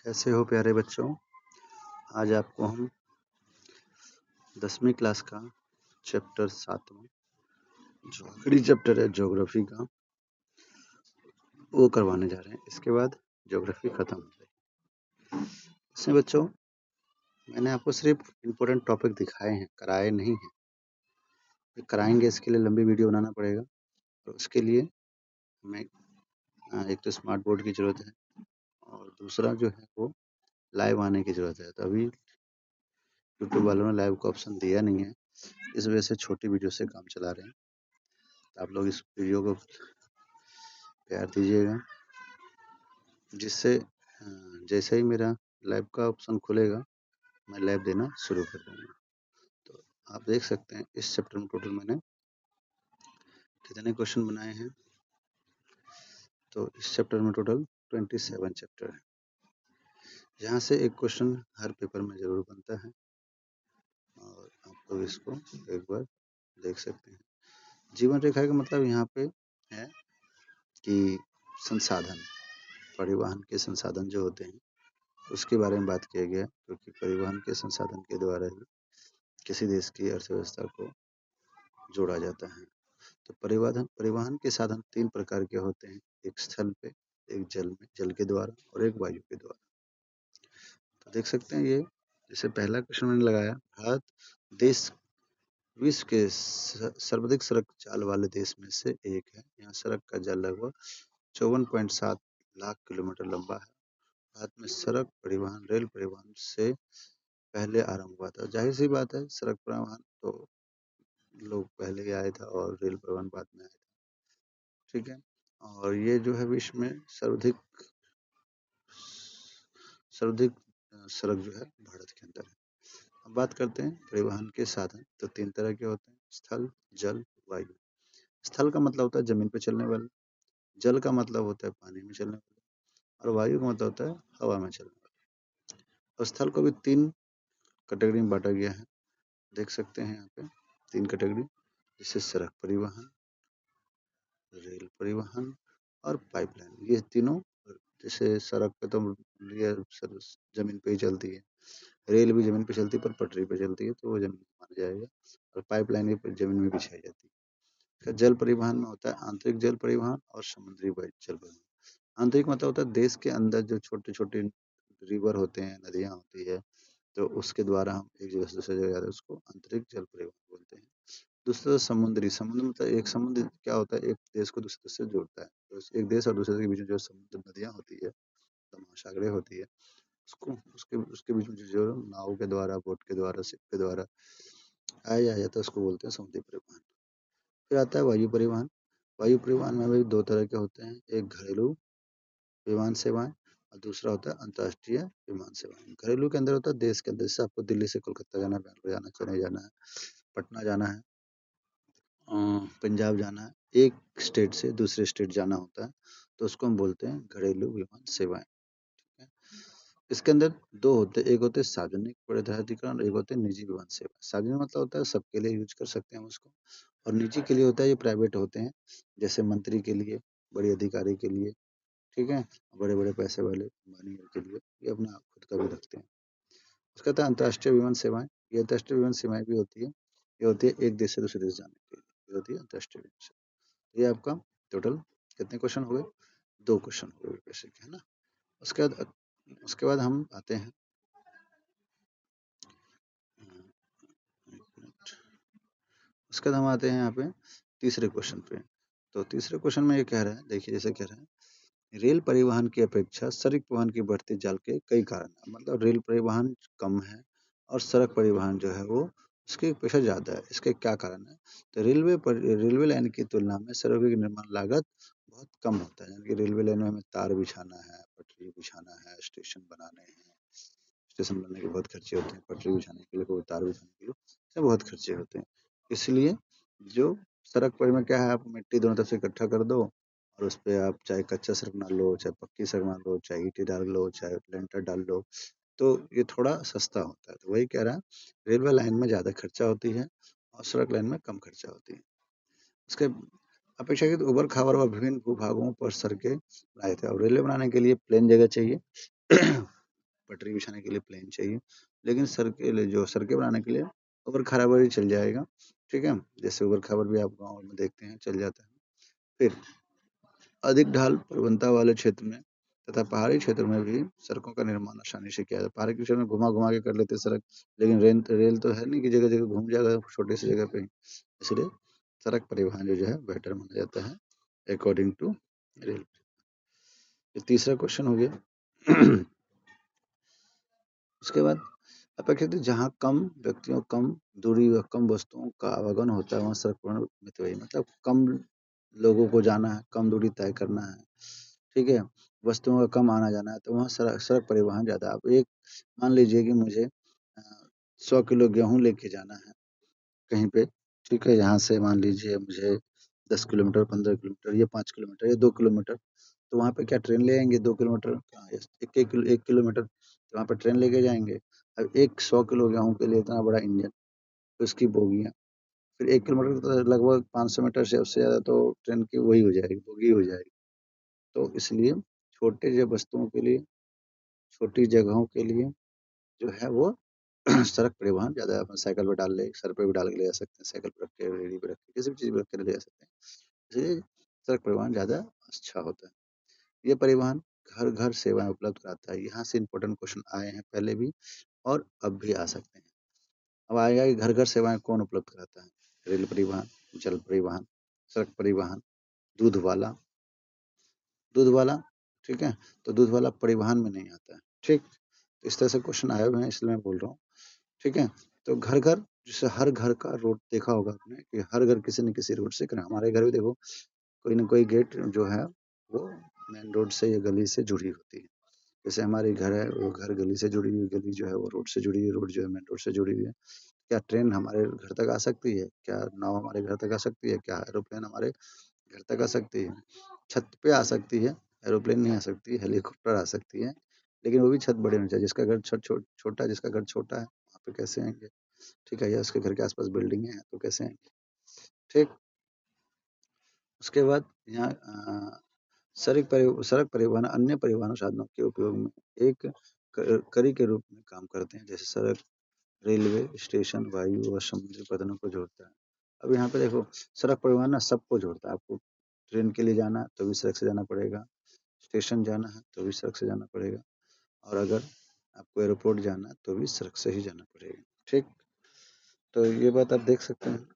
कैसे हो प्यारे बच्चों। आज आपको हम 10वीं क्लास का चैप्टर 7वां जो आखिरी चैप्टर है ज्योग्राफी का वो करवाने जा रहे हैं। इसके बाद ज्योग्राफी खत्म हो जाएगी। इसमें बच्चों मैंने आपको सिर्फ इम्पोर्टेंट टॉपिक दिखाए हैं, कराए नहीं हैं। कराएंगे इसके लिए लंबी वीडियो बनाना पड़ेगा और उसके लिए हमें एक तो स्मार्ट बोर्ड की ज़रूरत है और दूसरा जो है वो लाइव आने की ज़रूरत है। तो अभी यूट्यूब वालों ने लाइव का ऑप्शन दिया नहीं है, इस वजह से छोटी वीडियो से काम चला रहे हैं। तो आप लोग इस वीडियो को प्यार दीजिएगा, जिससे जैसे ही मेरा लाइव का ऑप्शन खुलेगा मैं लाइव देना शुरू कर दूंगा। तो आप देख सकते हैं इस चैप्टर में टोटल मैंने कितने क्वेश्चन बनाए हैं। तो इस चैप्टर में टोटल 27 चैप्टर है, जहाँ से एक क्वेश्चन हर पेपर में ज़रूर बनता है और आप लोग इसको एक बार देख सकते हैं। जीवन रेखा का मतलब यहाँ पे है कि संसाधन, परिवहन के संसाधन जो होते हैं उसके बारे में बात किया गया, क्योंकि परिवहन के संसाधन के द्वारा ही किसी देश की अर्थव्यवस्था को जोड़ा जाता है। तो परिवहन के साधन 3 प्रकार के होते हैं, एक स्थल पे, एक जल में, जल के द्वारा और एक वायु के द्वारा। तो देख सकते हैं ये जैसे पहला क्वेश्चन मैंने लगाया, भारत देश विश्व के सर्वाधिक सड़क जाल वाले देश में से एक है। यहाँ सड़क का जाल लगभग 54.7 लाख किलोमीटर लंबा है। भारत में सड़क परिवहन रेल परिवहन से पहले आरंभ हुआ था। जाहिर सी बात है, सड़क परिवहन तो लोग पहले ही आया था और रेल परिवहन बाद में आया था, ठीक है। और ये जो है विश्व में सर्वाधिक सर्वाधिक सड़क जो है भारत के अंदर है। अब बात करते हैं परिवहन के साधन। तो 3 तरह के होते हैं, स्थल, जल, वायु। स्थल का मतलब होता है जमीन पर चलने वाला, जल का मतलब होता है पानी में चलने वाला और वायु का मतलब होता है हवा में चलने वाला। और स्थल को भी 3 कैटेगरी में बांटा गया है, देख सकते हैं यहाँ पे 3 कैटेगरी, जैसे सड़क परिवहन, रेल परिवहन और पाइपलाइन। ये तीनों, जैसे सड़क पे तो ये जमीन पे ही चलती है, रेल भी जमीन पे चलती है पर पटरी पे चलती है तो वो जमीन में माना जाएगा, और पाइपलाइन भी जमीन में बिछाई जाती है। जल परिवहन में होता है आंतरिक जल परिवहन और समुद्री जल परिवहन। आंतरिक मतलब होता है देश के अंदर जो छोटे छोटे रिवर होते हैं, नदियाँ होती है, तो उसके द्वारा हम एक जगह से दूसरी जगह जाते हैं, उसको आंतरिक जल परिवहन बोलते हैं। दूसरा समुद्री, समुद्र मतलब एक समुद्र क्या होता है, एक देश को दूसरे देश से जोड़ता है। तो एक देश और दूसरे के बीच में जो समुद्र नदियाँ होती है, तो महासागरें होती है, उसको उसके उसके बीच में जो नाव के द्वारा, बोट के द्वारा, शिप के द्वारा आया जाता है, उसको बोलते हैं समुद्री परिवहन। फिर आता है वायु परिवहन। वायु परिवहन में भी 2 तरह के होते हैं, एक घरेलू विमान सेवाएं और दूसरा होता है अंतर्राष्ट्रीय विमान सेवाएं। घरेलू के अंदर होता है देश के अंदर, जैसे आपको दिल्ली से कोलकाता जाना है, बेंगलोर जाना है, चेन्नई जाना है, पटना जाना है, पंजाब जाना है, एक स्टेट से दूसरे स्टेट जाना होता है, तो उसको हम बोलते हैं घरेलू विमान सेवाएं। ठीक है? इसके अंदर 2 होते हैं, एक होते हैं सार्वजनिक प्राधिकरण और एक होते हैं निजी विमान सेवा। सार्वजनिक मतलब होता है सबके लिए यूज कर सकते हैं हम उसको, और निजी के लिए होता है ये प्राइवेट होते हैं, जैसे मंत्री के लिए, बड़े अधिकारी के लिए, ठीक है, बड़े बड़े पैसे वाले अंबानी के लिए ये अपना खुद का भी रखते हैं। उसका होता है अंतर्राष्ट्रीय विमान सेवाएं। ये अंतर्राष्ट्रीय विमान सेवाएं भी होती है, ये होती है एक देश से दूसरे देश जाने के लिए, ये होती है अंतर्राष्ट्रीय विमान सेवा। ये आपका टोटल कितने क्वेश्चन हो गए, 2 क्वेश्चन हो गए बेसिक, है ना। उसके बाद हम आते हैं, उसके बाद हम आते हैं यहाँ पे तीसरे क्वेश्चन पे। तो तीसरे क्वेश्चन में ये कह रहा है, देखिए जैसे कह रहा है, रेल परिवहन की अपेक्षा सड़क परिवहन की बढ़ती जाल के कई कारण हैं। मतलब रेल परिवहन कम है और सड़क परिवहन जो है वो उसकी अपेक्षा ज़्यादा है। इसके क्या कारण है, तो रेलवे लाइन की तुलना में सड़कों की निर्माण लागत बहुत कम होता है। यानी कि रेलवे लाइन में हमें तार बिछाना है, पटरी बिछाना है, स्टेशन बनाने हैं, स्टेशन बनने के बहुत खर्चे होते हैं, पटरी बिछाने के लिए, कोई तार बिछाने के लिए, सब बहुत खर्चे होते हैं। इसलिए जो सड़क पर में क्या है, आप मिट्टी दोनों तरफ से इकट्ठा कर दो और उस पे आप चाहे कच्चा सड़क बना लो, चाहे पक्की सड़क बना लो, चाहे ईंटें डाल लो, चाहे लेंटर डाल लो, तो ये थोड़ा सस्ता होता है। तो वही कह रहा है, रेलवे लाइन में ज़्यादा खर्चा होती है और सड़क लाइन में कम खर्चा होती है। उसके अपेक्षाकृत उबड़ खाबड़ व विभिन्न भूभागों पर सड़कें बनाए थे, और रेलवे बनाने के लिए प्लेन जगह चाहिए पटरी बिछाने के लिए प्लेन चाहिए, लेकिन सड़कें बनाने के लिए ऊबड़ खाबड़ ही चल जाएगा। ठीक है, जैसे ऊबड़ खाबड़ भी आप गाँव में देखते हैं चल जाता है। फिर अधिक ढाल प्रवणता वाले क्षेत्र में तथा पहाड़ी क्षेत्र में भी सड़कों का निर्माण आसानी से किया जाता है। पहाड़ी के क्षेत्र में घुमा घुमा के कर लेते हैं सड़क, लेकिन रेल तो है नहीं कि जगह जगह घूम जाएगा छोटे सी जगह पे ही। इसलिए सड़क परिवहन जो है बेटर माना जाता है अकॉर्डिंग टू रेल। ये तीसरा क्वेश्चन हो गया। उसके बाद अपेक्षित जहाँ कम व्यक्तियों, कम दूरी व कम वस्तुओं का आवागमन होता है वहाँ सड़क परिवहन मितव्ययी, मतलब कम लोगों को जाना है, कम दूरी तय करना है, ठीक है, वस्तुओं का कम आना जाना है, तो वहाँ सड़क परिवहन ज़्यादा। अब एक मान लीजिए कि मुझे 100 किलो गेहूँ लेके जाना है कहीं पे, ठीक है, यहाँ से मान लीजिए मुझे 10 किलोमीटर, 15 किलोमीटर या 5 किलोमीटर या 2 किलोमीटर, तो वहाँ पे क्या ट्रेन ले आएंगे? 2 किलोमीटर कहाँ, 1 किलोमीटर, तो वहाँ पे ट्रेन लेके जाएंगे। अब एक 100 किलो गेहूँ के लिए इतना बड़ा इंजन, तो इसकी बोगियाँ, फिर 1 किलोमीटर तो लगभग 500 मीटर से उससे ज़्यादा तो ट्रेन की वही हो जाएगी, बोगी हो जाएगी। तो इसलिए छोटे जो वस्तुओं के लिए, छोटी जगहों के लिए जो है वो सड़क परिवहन ज़्यादा, अपन साइकिल पे डाल ले, सर पे भी डाल के ले जा सकते हैं, साइकिल पे रख के, रेहड़ी पे रख के, किसी भी चीज़ पे रख के ले जा सकते हैं। इसलिए सड़क परिवहन ज़्यादा अच्छा होता है। ये परिवहन घर घर सेवाएं उपलब्ध कराता है। यहाँ से इंपॉर्टेंट क्वेश्चन आए हैं पहले भी और अब भी आ सकते हैं। अब आएगा कि घर घर सेवाएं कौन उपलब्ध कराता है? रेल परिवहन, जल परिवहन, सड़क परिवहन, दूध वाला, दूध वाला, ठीक है, तो दूध वाला परिवहन में नहीं आता है, ठीक, तो इस तरह से क्वेश्चन आए हुए हैं, इसलिए मैं बोल रहा हूँ, ठीक है। तो घर घर, जैसे हर घर का रोड देखा होगा आपने कि हर घर किसी न किसी रोड से कनेक्ट, हमारे घर भी देखो कोई ना कोई गेट जो है वो मेन रोड से या गली से जुड़ी होती है। जैसे हमारी घर है, वो घर गली से जुड़ी हुई, गली जो है वो रोड से जुड़ी हुई, रोड जो है मेन रोड से जुड़ी हुई है। क्या ट्रेन हमारे घर तक आ सकती है? क्या नाव हमारे घर तक आ सकती है? क्या एरोप्लेन हमारे घर तक आ सकती है? छत पे आ सकती है, एरोप्लेन नहीं आ सकती, हेलीकॉप्टर आ सकती है, लेकिन वो भी छत बड़ी होनी चाहिए। जिसका घर छोटा, जिसका घर छोटा है वहाँ पे कैसे आएंगे? ठीक है, या उसके घर के आसपास बिल्डिंग है तो कैसे आएंगे? ठीक, उसके बाद यहाँ सड़क परिवहन अन्य परिवहन साधनों के उपयोग में एक कड़ी के रूप में काम करते हैं, जैसे सड़क, रेलवे स्टेशन, वायु और समुद्री पतनों को जोड़ता है। अब यहाँ पे देखो सड़क परिवहन ना सबको जोड़ता है। आपको ट्रेन के लिए जाना है तो भी सड़क से जाना पड़ेगा, स्टेशन जाना है तो भी सड़क से जाना पड़ेगा, और अगर आपको एयरपोर्ट जाना है तो भी सड़क से ही जाना पड़ेगा। ठीक, तो ये बात आप देख सकते हैं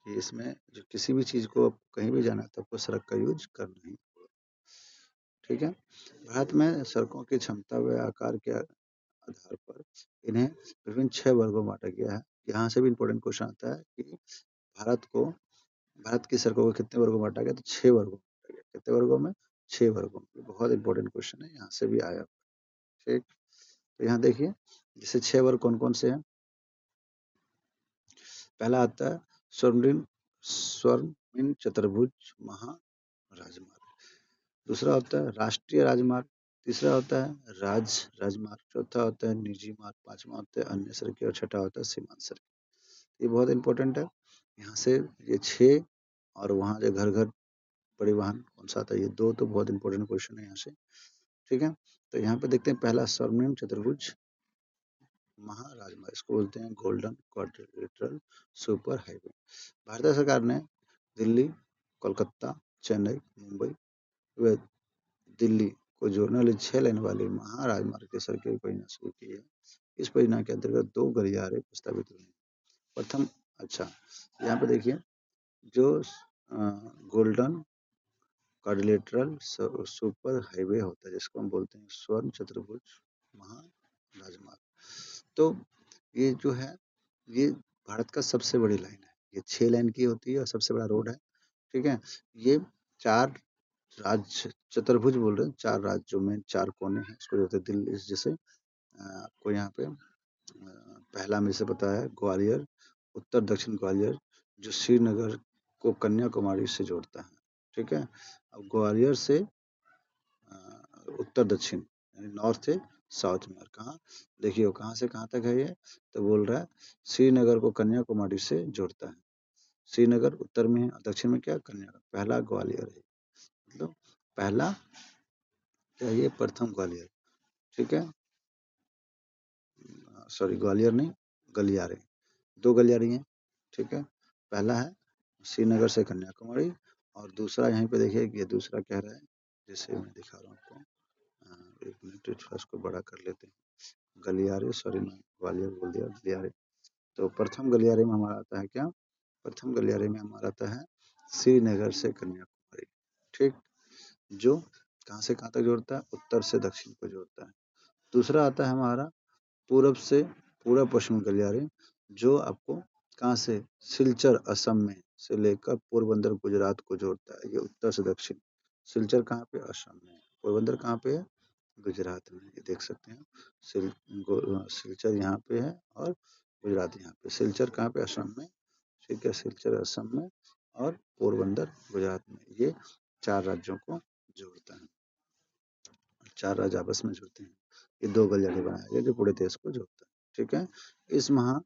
कि इसमें जो किसी भी चीज़ को आप कहीं भी जाना है तो आपको सड़क का यूज करना ही, ठीक है। भारत में सड़कों की क्षमता व आकार के आधार पर इन्हें विभिन्न 6 वर्गों में बांटा गया है। यहाँ से भी इम्पोर्टेंट क्वेश्चन आता है कि भारत की सड़कों को कितने वर्गों में बांटा गया? तो 6 वर्गों में बांटा गया। कितने वर्गों में? 6 वर्गों में। बहुत इंपॉर्टेंट क्वेश्चन है, यहाँ से भी आया। ठीक, तो यहाँ देखिए जैसे 6 वर्ग कौन कौन से हैं। पहला आता है स्वर्णिम चतुर्भुज महाराजमार्ग, दूसरा होता है राष्ट्रीय राजमार्ग, तीसरा होता है राजमार्ग, चौथा होता है निजी मार्ग, पांचवा होता है अन्य सड़कें और छठा होता है सीमांत सड़कें। ये बहुत इंपॉर्टेंट है। यहाँ से ये 6 और वहाँ जो घर घर परिवहन कौन सा आता है, ये 2 तो बहुत इंपॉर्टेंट क्वेश्चन है यहाँ से, ठीक है। तो यहाँ पे देखते हैं पहला स्वर्णिम चतुर्भुज महाराजमार्ग, इसको बोलते हैं golden quadrilateral super highway. Bharat सरकार ने दिल्ली, कोलकाता, चेन्नई, मुंबई व दिल्ली को जोड़ने वाली 6 लेन वाली महाराजमार्ग की सड़कें परियोजना शुरू की है। इस परियोजना के अंतर्गत 2 गलियारे प्रस्तावित हुए हैं। प्रथम, अच्छा, यहाँ पे देखिए जो गोल्डन क्वाड्रिलेटरल सुपर हाईवे होता है, जिसको हम बोलते हैं स्वर्ण चतुर्भुज महाराजमार्ग, तो ये जो है ये भारत का सबसे बड़ी लाइन है। ये 6 लेन की होती है और सबसे बड़ा रोड है, ठीक है। ये 4 राज्य, चतुर्भुज बोल रहे हैं, 4 राज्यों में 4 कोने हैं, इसको बोलते हैं दिल्ली। जैसे आपको यहाँ पे पहला मेरे से पता है ग्वालियर, उत्तर दक्षिण ग्वालियर, जो श्रीनगर को कन्याकुमारी से जोड़ता है, ठीक है। अब ग्वालियर से उत्तर दक्षिण यानी नॉर्थ से साउथ में, और कहाँ देखिए कहाँ से कहाँ तक है ये, तो बोल रहा है श्रीनगर को कन्याकुमारी से जोड़ता है। श्रीनगर उत्तर में है और दक्षिण में क्या, कन्याकुमारी। पहला ग्वालियर है, मतलब पहला क्या, ये प्रथम ग्वालियर, ठीक है। सॉरी ग्वालियर नहीं, गलियारे, 2 गलियारे हैं, ठीक है। पहला है श्रीनगर से कन्याकुमारी और दूसरा यहीं पे देखिए कि ये दूसरा कह रहा है, जैसे मैं दिखा रहा हूँ आपको। 1 मिनट थोड़ा इसको बड़ा कर लेते हैं। गलियारे, सॉरी मैं ग्वालियर बोल दिया, गलियारे। तो प्रथम गलियारे में हमारा आता है क्या? प्रथम गलियारे में हमारा आता है श्रीनगर से कन्याकुमारी, ठीक, जो कहाँ से कहाँ तक जोड़ता है? उत्तर से दक्षिण को जोड़ता है। दूसरा आता है हमारा पूरब से पूर्व पश्चिम गलियारे, जो आपको कहाँ से? सिलचर असम में से लेकर पोरबंदर गुजरात को जोड़ता है। ये उत्तर से दक्षिण। सिलचर कहाँ पे? असम में। पोरबंदर कहाँ पे है? गुजरात में। ये देख सकते हैं, सिलचर यहाँ पे है और गुजरात यहाँ पे। सिलचर कहाँ पे? असम में, ठीक है। सिलचर असम में और पोरबंदर गुजरात में। ये 4 राज्यों को जोड़ता है। 4 राज्य आपस में जुड़ते हैं। ये 2 गलियारे बनाए गए जो पूरे देश को जोड़ता है, ठीक है। इस महा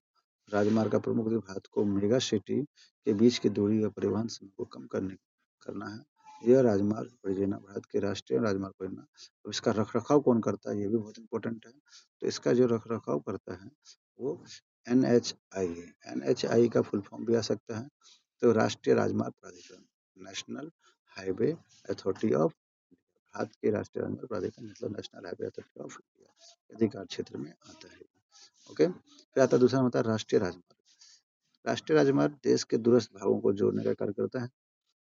राजमार्ग का प्रमुख उद्देश्य भारत को मेगा सिटी के बीच की दूरी और परिवहन समय को कम करना है। यह राजमार्ग परियोजना भारत के राष्ट्रीय राजमार्ग परियोजना। अब इसका रखरखाव कौन करता है? ये भी बहुत इंपॉर्टेंट है। तो इसका जो रखरखाव करता है वो NHAI है। NHAI का फुल फॉर्म भी आ सकता है। तो राष्ट्रीय राजमार्ग प्राधिकरण, national highway authority of, Bharat के राष्ट्रीय राजमार्ग प्राधिकरण मतलब national highway authority of India अधिकार क्षेत्र में आता है। ओके, फिर आता है दूसरा होता है राष्ट्रीय राजमार्ग। राष्ट्रीय राजमार्ग देश के दूरस्थ भागों को जोड़ने का कार्य करता है।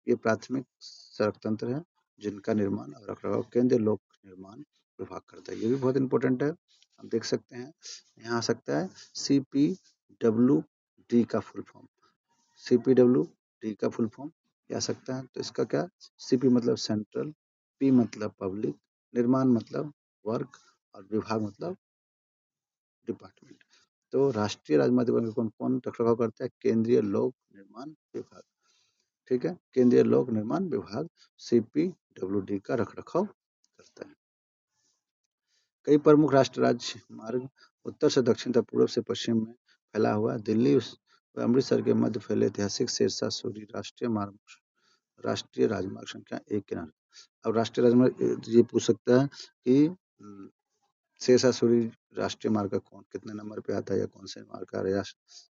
ये प्राथमिक सड़क तंत्र है जिनका निर्माण और रखरखाव केंद्रीय लोक निर्माण विभाग करता है। ये भी बहुत इंपॉर्टेंट है, हम देख सकते हैं। यहाँ आ सकता है CPWD का फुल फॉर्म। CPWD का फुल फॉर्म क्या आ सकता है? तो इसका क्या? CP मतलब सेंट्रल, P मतलब पब्लिक, निर्माण मतलब वर्क और विभाग मतलब डिपार्टमेंट। तो राष्ट्रीय राजमार्ग का कौन कौन रखरखाव करता है? केंद्रीय लोक निर्माण विभाग, ठीक है। केंद्रीय लोक निर्माण विभाग CPWD का रखरखाव करता है। कई प्रमुख राष्ट्रीय राजमार्ग उत्तर से दक्षिण तथा पूर्व से पश्चिम में फैला हुआ दिल्ली व अमृतसर के मध्य फैले ऐतिहासिक सिरसा सूरी राष्ट्रीय राजमार्ग संख्या 1 के नाम। अब राष्ट्रीय राजमार्ग ये पूछ सकता है कि शेरशाह सूरी राष्ट्रीय मार्ग कौन कितने नंबर पे आता है या कौन से मार्ग का प्रयास?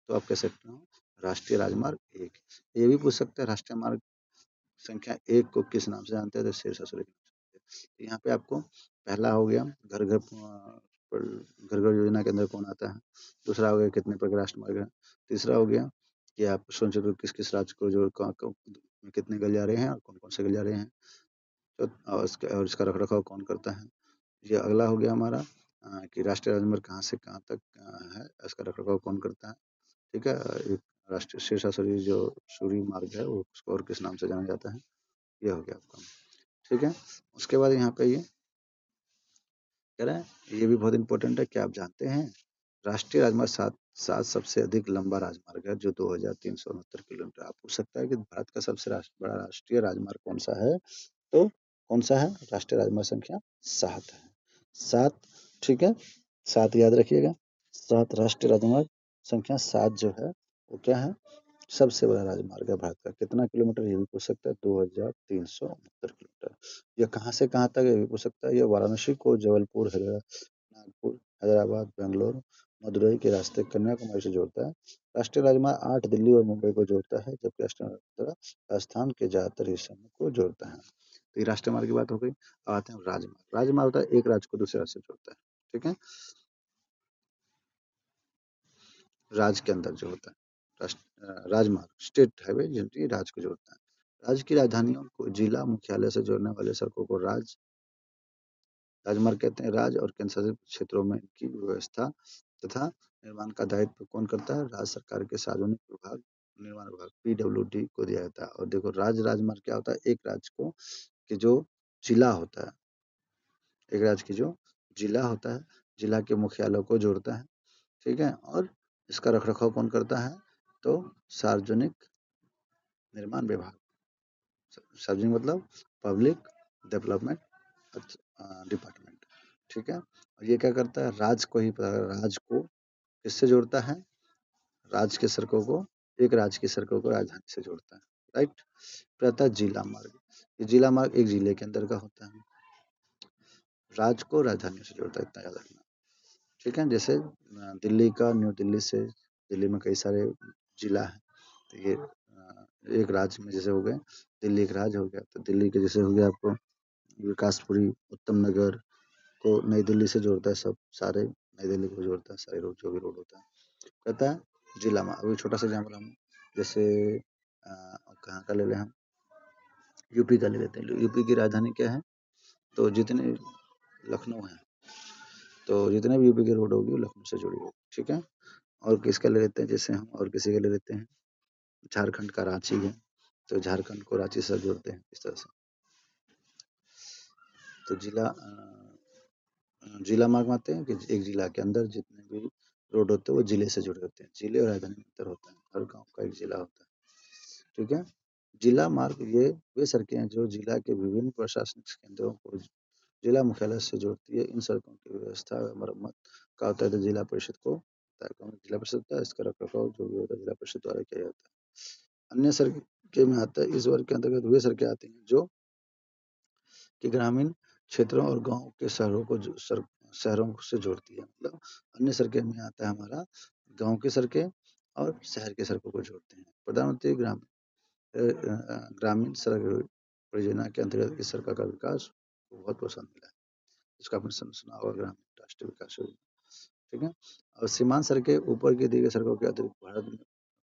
तो आप कह सकते हो राष्ट्रीय राजमार्ग 1। ये भी पूछ सकते हैं राष्ट्रीय मार्ग संख्या 1 को किस नाम से जानते हैं? तो शेरशाह सूरी के नाम से। तो यहाँ पे आपको पहला हो गया घर घर घर घर योजना के अंदर कौन आता है। दूसरा हो गया कितने प्रकार राष्ट्रीय मार्ग है। तीसरा हो गया कि आप सोच रहे हो किस किस राज्य को जो कितने गलियारे हैं और कौन कौन से गलियारे हैं। तो और इसका रखरखाव कौन करता है। ये अगला हो गया हमारा कि राष्ट्रीय राजमार्ग कहाँ से कहाँ तक है, इसका रखरखाव कौन करता है, ठीक है। एक राष्ट्रीय शेरशाह सूरी जो सूरी मार्ग है वो उसको और किस नाम से जाना जाता है, ये हो गया आपका, ठीक है। उसके बाद यहाँ पे ये कह रहे हैं, ये भी बहुत इंपॉर्टेंट है कि आप जानते हैं राष्ट्रीय राजमार्ग सात सबसे अधिक लंबा राजमार्ग है जो 2369 किलोमीटर। आप पूछ सकता है कि भारत का सबसे बड़ा राष्ट्रीय राजमार्ग कौन सा है? तो कौन सा है? राष्ट्रीय राजमार्ग संख्या 7 है। 7, ठीक है, 7 याद रखिएगा। 7 राष्ट्रीय राजमार्ग संख्या 7 जो है वो क्या है? सबसे बड़ा राजमार्ग है भारत का। कितना किलोमीटर? ये भी पूछ सकता है। 2369 किलोमीटर। यह कहाँ से कहाँ तक? ये भी पूछ सकता है। ये वाराणसी को जबलपुर, नागपुर, हैदराबाद, बेंगलोर, मदुरई के रास्ते कन्याकुमारी से जोड़ता है। राष्ट्रीय राजमार्ग 8 दिल्ली और मुंबई को जोड़ता है, जबकि राष्ट्रीय राजमार्ग राजस्थान के ज्यादातर हिस्सों को जोड़ता है। तो ये राष्ट्रीय मार्ग की बात हो गई। अब आते हैं राजमार्ग। राजमार्ग होता है एक राज्य को दूसरे राज्य से जोड़ता है, ठीक है, राज्य के अंदर जो होता है। राजमार्ग स्टेट हाईवे जिनकी राज्य को जोड़ता है। राज्य की राजधानियों को जिला मुख्यालय से जोड़ने वाले सड़कों को राजमार्ग कहते हैं। राज्य और केंद्र शासित क्षेत्रों में इनकी व्यवस्था तथा निर्माण का दायित्व कौन करता है? राज्य सरकार के सार्वजनिक विभाग निर्माण विभाग PWD को दिया जाता है। और देखो राजमार्ग क्या होता है? एक राज्य को कि जो जिला होता है, एक राज्य की जो जिला होता है, जिला के मुख्यालय को जोड़ता है, ठीक है। और इसका रखरखाव कौन करता है? तो सार्वजनिक निर्माण विभाग, सार्वजनिक मतलब पब्लिक डेवलपमेंट डिपार्टमेंट, ठीक है। और ये क्या करता है? राज्य को ही राज्य को किससे जोड़ता है? राज्य के सड़कों को, एक राज्य की सड़कों को राजधानी से जोड़ता है, राइट। फिर आता है जिला मार्ग। ये जिला मार्ग एक जिले के अंदर का होता है, राज्य को राजधानी से जोड़ता है, इतना याद रखना, ठीक है। जैसे दिल्ली का, न्यू दिल्ली से, दिल्ली में कई सारे जिला है, तो ये एक राज्य में जैसे हो गए, दिल्ली एक राज्य हो गया, तो दिल्ली के जैसे हो गया आपको विकासपुरी, उत्तम नगर को नई दिल्ली से जोड़ता है, सब सारे नई दिल्ली को जोड़ता है, सारे रोड, जो भी रोड होता है कहता है जिला में। अभी छोटा सा एग्जाम्पल हम जैसे कहाँ का ले लें, हम यूपी का ले लेते हैं। यूपी की राजधानी क्या है, तो जितने लखनऊ है, तो जितने भी यूपी की रोड होगी वो लखनऊ से जुड़ी होगी, ठीक है। और किसका ले लेते हैं, जैसे हम और किसी का ले लेते हैं, झारखंड का रांची है, तो झारखंड को रांची से जोड़ते हैं इस तरह से। तो जिला मार्ग आते हैं कि एक जिला के अंदर जितने भी रोड होते हैं वो जिले से जुड़े होते हैं। जिले और राजधानी में अंतर होता है, हर गांव का एक जिला होता है, ठीक है। जिला मार्ग ये वे सड़कें हैं जो जिला के विभिन्न प्रशासनिक केंद्रों को जिला मुख्यालय से जोड़ती है। इन सड़कों की व्यवस्था व मरम्मत का होता है तो जिला परिषद को होता है। जिला परिषद होता है, इसका रखरखाव जो भी होता है जिला परिषद द्वारा किया जाता है। अन्य सड़कें में आता है, इस वर्ग के अंतर्गत वे सड़कें आती हैं जो कि ग्रामीण क्षेत्रों और गांव के शहरों से जोड़ती है। मतलब अन्य सड़कें में आता है हमारा गांव की सड़कें और शहर की सड़कों को जोड़ते हैं। प्रधानमंत्री ग्रामीण सड़क परियोजना के अंतर्गत इस सड़क का विकास को बहुत प्रोत्साहन मिला है। इसका आपने सुना होगा, ग्रामीण राष्ट्रीय विकास योजना, ठीक है। और सीमांत सड़कें ऊपर की दी गई सड़कों के अतिरिक्त भारत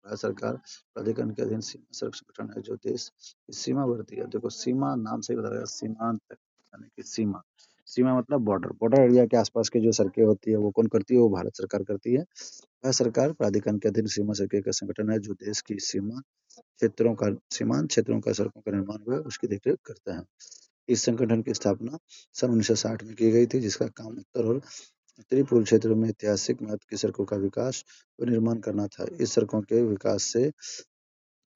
सरकार प्राधिकरण के अधीन सीमा सड़क संगठन है जो देश की सीमावर्ती है। देखो सीमा नाम से ही बता रहा है, सीमांत यानी कि सीमा, सीमा मतलब बॉर्डर, बॉर्डर एरिया के आसपास की जो सड़कें होती है वो कौन करती है, वो भारत सरकार करती है। भारत सरकार प्राधिकरण के अधीन सीमा सड़कें का संगठन है जो देश की सीमांत क्षेत्रों का सड़कों का निर्माण हुआ उसकी देखरेख करता है। इस संगठन की स्थापना सन 1960 में की गई थी, जिसका काम उत्तर और उत्तरी पूर्व क्षेत्रों में ऐतिहासिक महत्व की सड़कों का विकास व निर्माण करना था। इस सड़कों के विकास से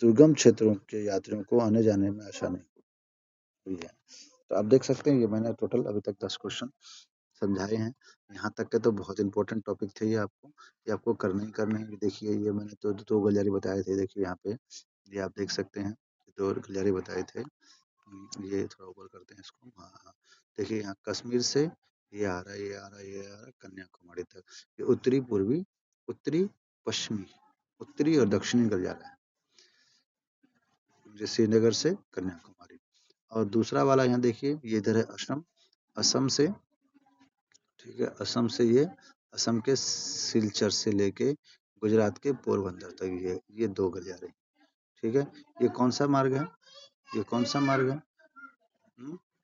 दुर्गम क्षेत्रों के यात्रियों को आने जाने में आसानी हुई है। तो आप देख सकते हैं, ये मैंने टोटल अभी तक 10 क्वेश्चन समझाए हैं। यहाँ तक के तो बहुत इंपॉर्टेंट टॉपिक थे ये आपको करने ही करने हैं। देखिए ये मैंने तो 2 गलियारे बताए थे, देखिए यहाँ पे ये आप देख सकते हैं, 2 गलियारे बताए थे। ये थोड़ा ऊपर करते हैं इसको, हाँ हाँ। देखिए यहाँ कश्मीर से ये आ रहा है, ये आ रहा है, ये आ रहा है कन्याकुमारी तक, ये उत्तरी पूर्वी, उत्तरी पश्चिमी, उत्तरी और दक्षिणी गलियारा है, जो श्रीनगर से कन्याकुमारी। और दूसरा वाला यहाँ देखिए, ये इधर है असम, असम से, ठीक है, असम से ये असम के सिलचर से लेके गुजरात के पोरबंदर तक ये 2 गलियारे, ठीक है। ये कौन सा मार्ग है, ये कौन सा मार्ग है,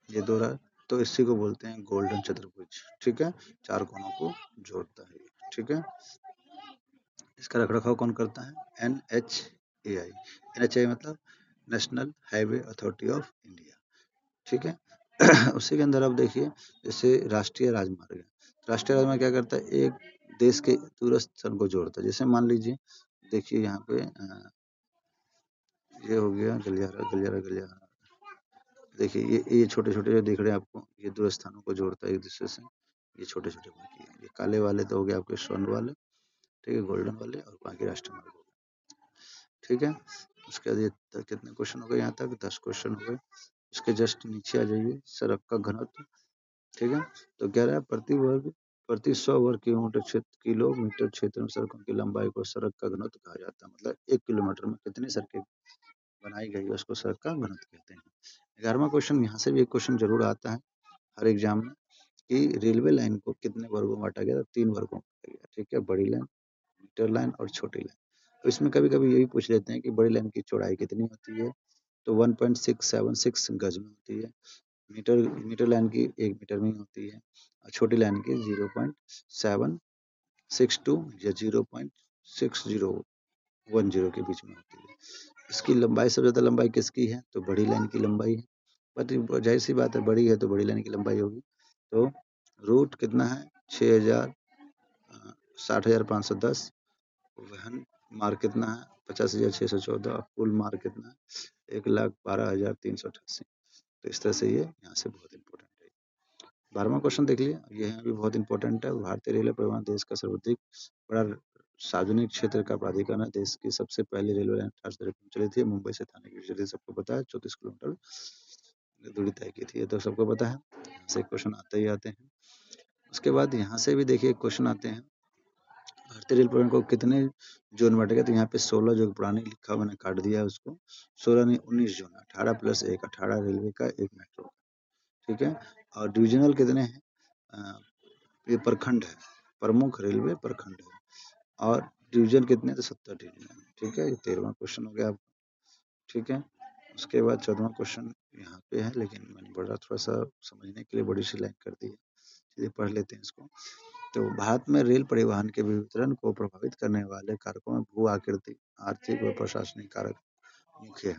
ये दोहरा, तो इसी को बोलते हैं गोल्डन चतुर्भुज, ठीक है, 4 कोनों को जोड़ता है, ठीक है। इसका रखरखाव कौन करता है, NHAI, NHAI मतलब national highway authority of India, ठीक है। उसी के अंदर आप देखिए जैसे राष्ट्रीय राजमार्ग है, राष्ट्रीय राजमार्ग क्या करता है, एक देश के दूरस्थ स्थान को जोड़ता है। जैसे मान लीजिए, देखिए यहाँ पे ये हो गया गलियारा, गलियारा, गलियारा, देखिए ये छोटे छोटे जो दिख रहे हैं आपको, ये दूर स्थानों को जोड़ता है एक दूसरे से, ये छोटे छोटे बाकी है, ये काले वाले तो हो गए आपके स्वर्ण वाले, ठीक है, गोल्डन वाले, और बाकी राष्ट्रीय मार्ग हो गए, ठीक है। उसके बाद ये कितने क्वेश्चन हो गए, यहाँ तक 10 क्वेश्चन हो गए। इसके जस्ट नीचे आ जाइए, सड़क का घनत्व, ठीक है। तो कह रहा है प्रति 100 वर्ग किलोमीटर क्षेत्र में सड़कों की लंबाई को सड़क का घनत्व कहा जाता है। मतलब 1 किलोमीटर में कितनी सड़कें बनाई गई है उसको सड़क का घनत्व कहते हैं। 11वां क्वेश्चन, यहाँ से भी एक क्वेश्चन जरूर आता है हर एग्जाम में, कि रेलवे लाइन को कितने वर्गों में बांटा गया, तो 3 वर्गों में बांटा गया, ठीक है, बड़ी लाइन, मीटर लाइन और छोटी लाइन। तो इसमें कभी कभी यही पूछ लेते हैं कि बड़ी लाइन की चौड़ाई कितनी होती है, तो 1.676 गज में होती है। मीटर मीटर लाइन की 1 मीटर में ही होती है, और छोटी लाइन की 0.762 या 0.6010 के बीच में होती है। इसकी लंबाई, सबसे ज्यादा लंबाई किसकी है, तो बड़ी लाइन की लंबाई है। बट जाहिर सी बात है, बड़ी है तो बड़ी लाइन की लंबाई होगी। तो रूट कितना है, 6000, 60,510, वहन मार्ग कितना है, 50,614, कुल मार्ग कितना है, 1,12,388। तो इस तरह से ये यहाँ से बहुत इंपॉर्टेंट है। 12वां क्वेश्चन देख लिया, ये यहाँ भी बहुत इंपॉर्टेंट है। भारतीय रेलवे परिवहन देश का सर्वाधिक बड़ा सार्वजनिक क्षेत्र का प्राधिकरण है। देश की सबसे पहली रेलवे लाइन 1853 में चली थी, मुंबई से थाने की बीच चली थी, सबको पता है, 34 किलोमीटर दूरी तय की थी, ये तो सबको पता है। यहाँ से क्वेश्चन आते ही आते हैं। उसके बाद यहाँ से भी देखिए क्वेश्चन आते हैं, भारतीय रेल परिवहन को कितने जोन बांटा गया, तो यहाँ पे 16 जो पुरानी लिखा मैंने काट दिया है उसको, 16 नहीं 19 जोन, 18+1, 18 रेलवे का, 1 मेट्रो का, ठीक है। और डिविजनल कितने हैं, ये प्रखंड है, प्रमुख रेलवे प्रखंड है, और डिवीजन कितने, तो 70 डिवीजन, ठीक है। ये 13वां क्वेश्चन हो गया आपका, ठीक है। उसके बाद 14वां क्वेश्चन यहाँ पे है, लेकिन मैंने बड़ा थोड़ा सा समझने के लिए बड़ी सी लाइन कर दी है, चलिए पढ़ लेते हैं इसको। तो भारत में रेल परिवहन के वितरण को प्रभावित करने वाले कारकों में भू आकृति, आर्थिक व प्रशासनिक कारक मुख्य है।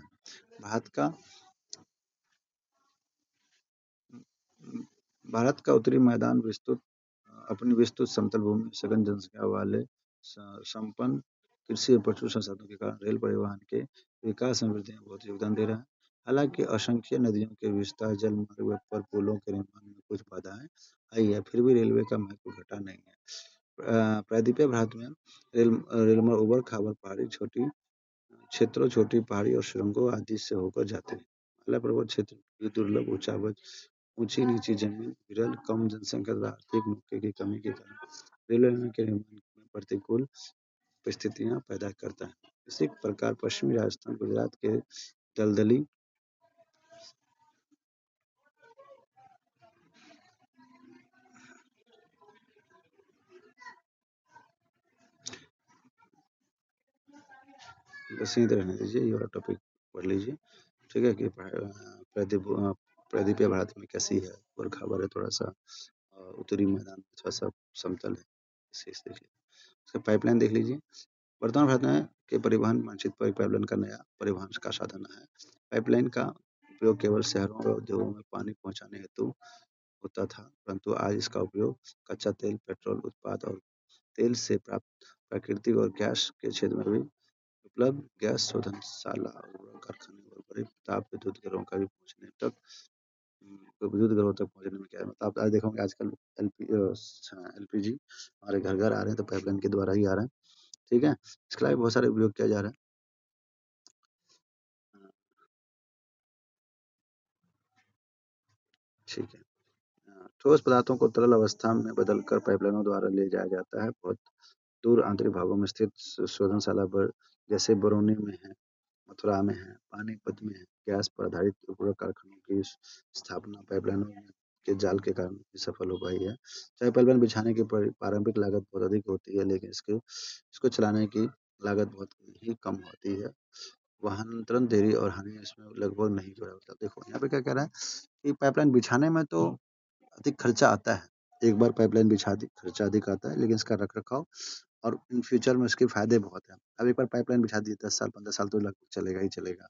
भारत का उत्तरी मैदान अपनी विस्तृत समतल भूमि, सघन जनसंख्या वाले संपन्न कृषि और पशु संसाधनों के कारण रेल परिवहन के विकास में वृद्धि में बहुत योगदान दे रहा है। हालांकि असंख्य नदियों के विस्तार, जल मार्ग पर पुलों के निर्माण में कुछ बाधाएं आई है, फिर भी रेलवे का महत्व घटा नहीं है। प्रायद्वीपीय भारत में रेलमार्ग उबड़ खाबड़ पहाड़ी क्षेत्रों, छोटी पहाड़ी और सुरंगों आदि से होकर जाते हैं। हिमालय पर्वत क्षेत्र की दुर्लभ ऊंची नीची जमीन, विरल कम जनसंख्या तथा आर्थिक मौके की कमी के कारण रेलवे लाइन के निर्माण में प्रतिकूल परिस्थितियां पैदा करता है। इसी प्रकार पश्चिमी राजस्थान, गुजरात के दलदली बस यहीं रहने दीजिए, ये वाला टॉपिक पढ़ लीजिए, ठीक है। कि प्रायद्वीपीय भारत में कैसी है, और खबर है थोड़ा सा, उत्तरी मैदान थोड़ा सा समतल है, इसे देख लीजिए। उसका पाइपलाइन देख लीजिए। वर्तमान भारत में के परिवहन मानचित्र पर पाइपलाइन का नया परिवहन का साधन है। पाइपलाइन का उपयोग केवल शहरों और उद्योगों में पानी पहुंचाने हेतु होता था, परंतु आज इसका उपयोग कच्चा तेल, पेट्रोल उत्पाद और तेल से प्राप्त प्राकृतिक और गैस के क्षेत्र में भी उपलब्ध गैस शोधनशाला, उर्वरक कारखाने और बड़े ताप विद्युत घरों का भी पहुंचने तक विद्युत घरों तक पहुंचने में क्या है, मतलब आप आज देखोगे आजकल एलपीजी हमारे घर घर आ रहे हैं, तो पाइपलाइन के द्वारा ही आ रहे हैं, ठीक है। इसके अलावा बहुत सारे उपयोग किया जा रहा है। ठीक है। ठोस पदार्थों को तरल अवस्था में बदलकर पाइपलाइनों द्वारा ले जाया जाता है। बहुत दूर आंतरिक भागों में स्थित शोधनशाला जैसे बरौनी में है, मथुरा में है, पानीपत में है, गैस पर आधारित उर्वरक कारखानों की स्थापना पाइपलाइनों के जाल के कारण ही सफल हो पाई है। चाहे पाइपलाइन बिछाने की प्रारंभिक लागत बहुत अधिक होती है, लेकिन इसको चलाने की लागत बहुत ही कम होती है। वाहन देरी और हानि इसमें लगभग नहीं जोड़ा होता। देखो यहाँ पे क्या कह रहा है कि पाइपलाइन बिछाने में तो अधिक खर्चा आता है, एक बार पाइपलाइन बिछा दी खर्चा अधिक आता है, लेकिन इसका रखरखाव और इन फ्यूचर में इसके फायदे बहुत हैं। अब एक बार पाइपलाइन बिछा दी 10 साल 15 साल तो लगभग चलेगा ही चलेगा,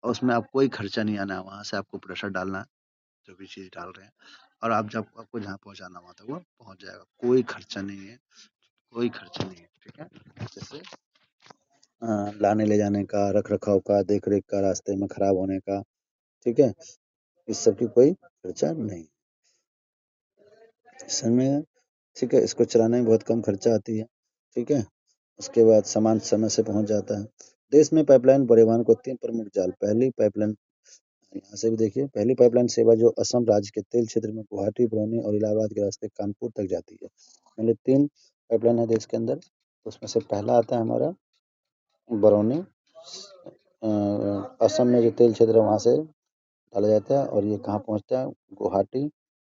और उसमें आप कोई खर्चा नहीं आना है, वहां से आपको प्रेशर डालना है, जो भी चीज डाल रहे हैं, और आप जब आपको जहाँ पहुंचाना वहां तक वो पहुंच जाएगा, कोई खर्चा नहीं है, कोई खर्चा नहीं है, ठीक है। जैसे लाने ले जाने का, रख रखाव का, देख रेख का, रास्ते में खराब होने का, ठीक है, इस सब की कोई खर्चा नहीं समय, ठीक है। इसको चलाने में बहुत कम खर्चा आती है, ठीक है। उसके बाद सामान समय से पहुंच जाता है। देश में पाइपलाइन परिवहन को 3 प्रमुख जाल, पहली पाइपलाइन यहाँ से भी देखिए, पहली पाइपलाइन सेवा जो असम राज्य के तेल क्षेत्र में गुवाहाटी, बरौनी और इलाहाबाद के रास्ते कानपुर तक जाती है। मतलब 3 पाइपलाइन है देश के अंदर, तो उसमें से पहला आता है हमारा बरौनी, असम में जो तेल क्षेत्र है वहाँ से डाला जाता है, और ये कहाँ पहुँचता है, गुवाहाटी,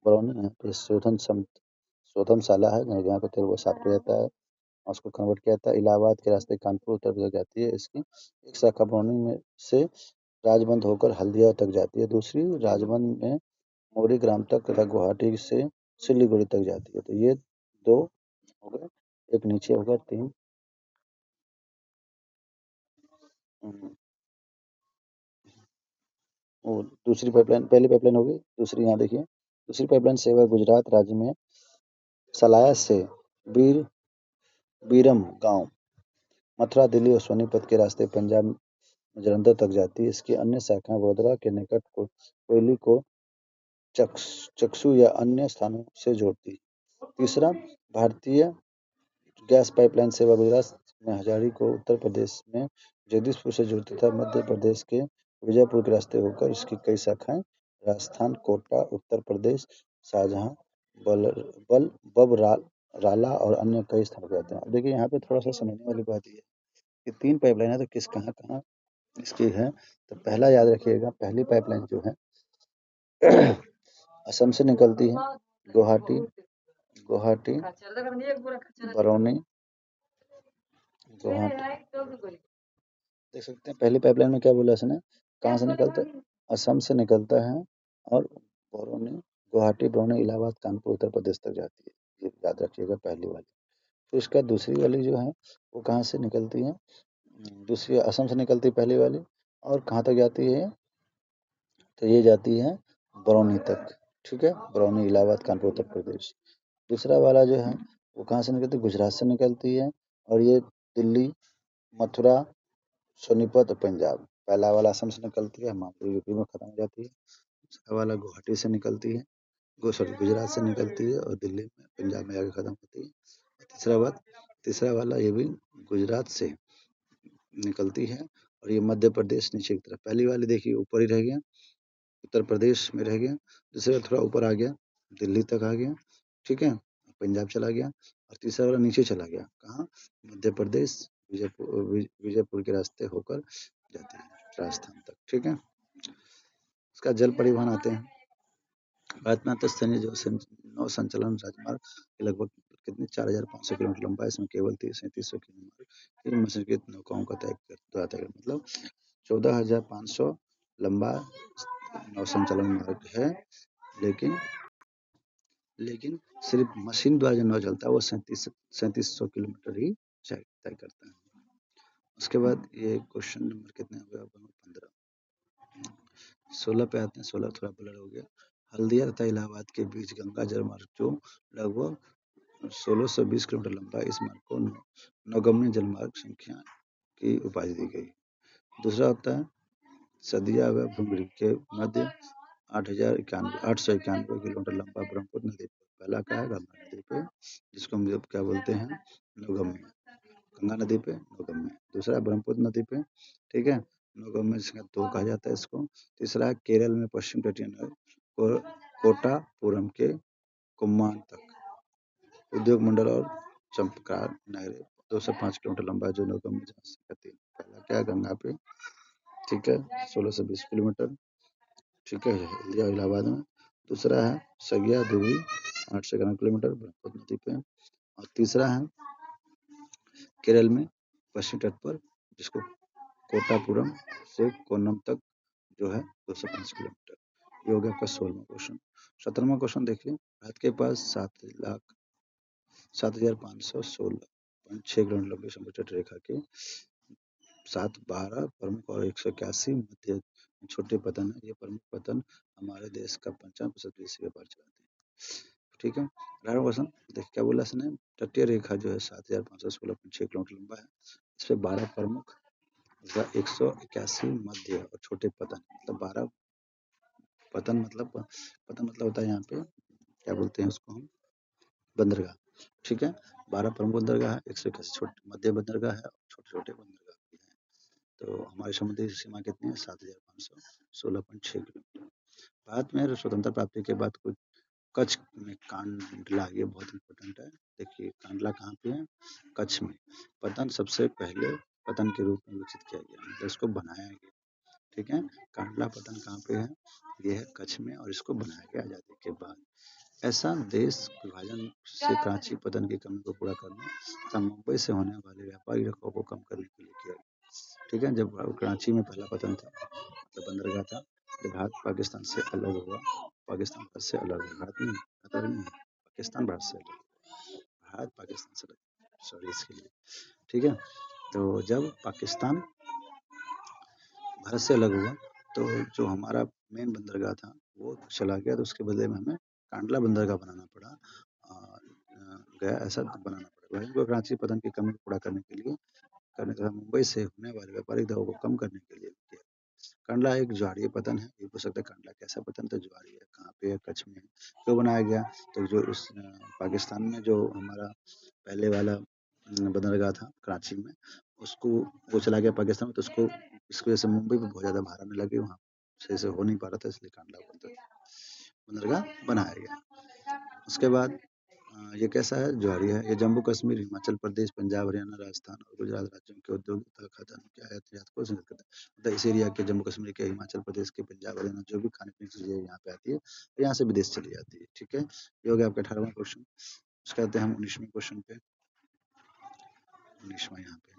बरौनी, यहाँ पे शोधनशाला है जहाँ पे तेल को साफ किया जाता है और उसको कन्वर्ट किया जाता है। इलाहाबाद के रास्ते कानपुर उत्तर प्रदेश जाती है, इसकी एक शाखा बरौनी में से राजबंद होकर हल्दिया तक जाती है, दूसरी राजबंद में मोरी ग्राम तक तथा गुवाहाटी से सिलीगुड़ी तक जाती है। तो ये 2 हो गए, एक नीचे होगा 3। और दूसरी पाइपलाइन, पहली पाइपलाइन होगी, दूसरी यहाँ देखिए, दूसरी पाइपलाइन सेवा गुजरात राज्य में सलाया से बीर बीरम गांव, मथुरा, दिल्ली और सोनीपत के रास्ते पंजाब में जलंधर तक जाती है। इसकी अन्य शाखाएं वडोदरा के निकट कोयली को चक्षु या अन्य स्थानों से जोड़ती है। तीसरा, भारतीय गैस पाइपलाइन सेवा गुजरात में हजारी को उत्तर प्रदेश में जगदीशपुर से जोड़ती था। मध्य प्रदेश के विजयपुर के रास्ते होकर इसकी कई शाखाएं राजस्थान, कोटा, उत्तर प्रदेश, शाहजहां बल बल बब राला और अन्य कई स्थानों पे आते हैं। अब देखिए यहाँ पे थोड़ा सा समझने वाली बात ये है कि 3 पाइपलाइन है तो किस कहाँ-कहाँ इसकी है। तो पहला याद रखिएगा, पहली पाइपलाइन जो है असम से निकलती है, गुवाहाटी गुवाहाटी बरौनी गुवाहाटी देख सकते हैं। पहली पाइपलाइन में क्या बोला इसने, कहाँ से निकलता है, असम से निकलता है और बरौनी गुवाहाटी बरौनी इलाहाबाद कानपुर उत्तर प्रदेश तक जाती है, ये याद रखिएगा पहली वाली। फिर उसका दूसरी वाली जो है वो कहाँ से निकलती है, दूसरी असम से निकलती है पहली वाली, और कहाँ तक जाती है, तो ये जाती है बरौनी तक। ठीक है, बरौनी इलाहाबाद कानपुर उत्तर प्रदेश। दूसरा वाला जो है वो कहाँ से निकलती है, गुजरात से निकलती है और ये दिल्ली मथुरा सोनीपत और पंजाब। पहला वाला असम से निकलती है, मामूली यूपी में खत्म हो जाती है। दूसरा वाला गुवाहाटी से निकलती है, सॉरी गुजरात से निकलती है और दिल्ली में पंजाब में जाके खत्म होती है। तीसरा वाला ये भी गुजरात से निकलती है और ये मध्य प्रदेश नीचे की तरफ। पहली वाली देखिए ऊपर ही रह गया, उत्तर प्रदेश में रह गया। दूसरा थोड़ा ऊपर आ गया, दिल्ली तक आ गया, ठीक है, पंजाब चला गया। और तीसरा वाला नीचे चला गया, कहाँ, मध्य प्रदेश विजयपुर के रास्ते होकर जाती है राजस्थान तक। ठीक है, इसका जल परिवहन आते हैं। भारत में अंतरस्थलीय जो नौ संचालन राजमार्ग लगभग कितने 4,500 किलोमीटर लंबा है। इसमें केवल 3700 किलोमीटर मशीनीकृत नौकाओं का तय मतलब 14,500 लंबा नौ संचालन मार्ग है। लेकिन लेकिन सिर्फ मशीन द्वारा जो नौ चलता है वो 3700 किलोमीटर ही तय करता है। उसके बाद ये क्वेश्चन नंबर कितने हो गया, 15 16 पे आते हैं। 16 थोड़ा ब्लर हो गया। हल्दिया तथा इलाहाबाद के बीच गंगा जल मार्ग जो लगभग 1620 किलोमीटर लंबा है, इस मार्ग को नौगम्य जलमार्ग संख्या की उपाधि दी गई। दूसरा होता है सदिया व भूमि के मध्य 891 किलोमीटर लंबा ब्रह्मपुत्र नदी पर। पहला क्या है, गंगा नदी पे, जिसको हम लोग क्या बोलते हैं, नौगम्य। गंगा नदी पे नौगम्य। दूसरा ब्रह्मपुत्र नदी पे, ठीक है, नौगम्य जिसका 2 कहा जाता है इसको। तीसरा है केरल में पश्चिम तटीय नगर कोटापुरम के कुम्मान तक उद्योग मंडल और चंपकार नहरें 205 किलोमीटर लंबा है जो नौगम्य जहाज से कहती है। पहला क्या है, गंगा पे, ठीक है, 1620 किलोमीटर, ठीक है, हल्दिया इलाहाबाद में। दूसरा है सगिया धुबी 811 किलोमीटर ब्रह्मपुत्र नदी पे। और तीसरा है केरल में पश्चिमी तट पर, जिसको कोटापुरम से कोन्नम तक जो है 205 किलोमीटर। ये हो गया आपका 16वां क्वेश्चन। 17वां क्वेश्चन देखिए, भारत के पास 7,0516.6 किलोमीटर लंबी समुद्र तट रेखा के 712 प्रमुख और 181 मध्य छोटे पतन है। ये प्रमुख पतन हमारे देश का 55% विदेशी व्यापार चलाते हैं। ठीक है, 18वां क्वेश्चन देखिए क्या बोला इसने, तटीय रेखा जो है 7,516.6 किलोमीटर लंबा है। इस पे 12 प्रमुख 181 मध्य और छोटे पतन, मतलब 12 पतन मतलब होता है यहाँ पे क्या बोलते हैं उसको हम, बंदरगाह। ठीक है, 12 प्रमुख बंदरगाह है, 181 छोटे मध्य बंदरगाह है और छोटे छोटे बंदरगाह भी है। तो हमारी समुद्री सीमा कितनी है, 7,516.6 किलोमीटर। भारत में स्वतंत्रता प्राप्ति के बाद कुछ कच्छ में कांडला, ये बहुत इंपॉर्टेंट है। देखिए कांडला कहाँ पे है, कच्छ में। पतन सबसे पहले पतन के रूप में विकसित किया गया, मतलब इसको बनाया गया। ठीक है, कांडला पतन कहाँ पे है, ये है कच्छ में, और इसको बनाया गया आजादी के बाद। ऐसा देश विभाजन से कराची पतन की कमी को पूरा करने तथा मुंबई से होने वाले व्यापारिक रखों को कम करने के लिए किया गया। ठीक है, जब कराची में पहला पतन था, मतलब बंदरगाह था, जब भारत पाकिस्तान से अलग हुआ, पाकिस्तान भारत से अलग हुआ, पाकिस्तान भारत से अलग, भारत पाकिस्तान से अलग, सॉरी इसके लिए। ठीक है, तो जब पाकिस्तान भारत से अलग हुआ तो जो हमारा मेन बंदरगाह था वो चला गया, तो उसके बदले में हमें कांडला बंदरगाह बनाना पड़ा, गया ऐसा बनाना पड़ा। वहीं पर कराची पतन की कमी को पूरा करने के लिए तथा मुंबई से होने वाले व्यापारिक दबाव को कम करने के लिए किया। कांडला एक ज्वारीय पतन है। ये पूछ सकता है कांडला कैसा पतन, तो ज्वारीय है, कहाँ पे है, कच्छ में है। क्यों बनाया गया, तो जो उस पाकिस्तान में जो हमारा पहले वाला बंदरगाह था कराची में, उसको वो चला गया पाकिस्तान में, तो उसको इसकी वजह से मुंबई में बहुत ज़्यादा भार आने लगे, वहाँ सही से हो नहीं पा रहा था, इसलिए कांडला बंदरगाह बनाया गया। उसके बाद ये कैसा है? ज्वारी है। ये जम्मू कश्मीर, हिमाचल प्रदेश, पंजाब, हरियाणा, राजस्थान और गुजरात राज्यों के उद्योग तथा खाद्यान्न के आयात-निर्यात को संचालित करता है। मतलब इस एरिया के जम्मू कश्मीर के, हिमाचल प्रदेश के, पंजाब, हरियाणा जो भी खाने-पीने की चीज़ें यहाँ पे आती है, और यहाँ से विदेश चली जाती है। ठीक है? ये हो गया आपका 18वां क्वेश्चन। उसके आते हैं हम 19वें क्वेश्चन पे। 19वां यहाँ पे।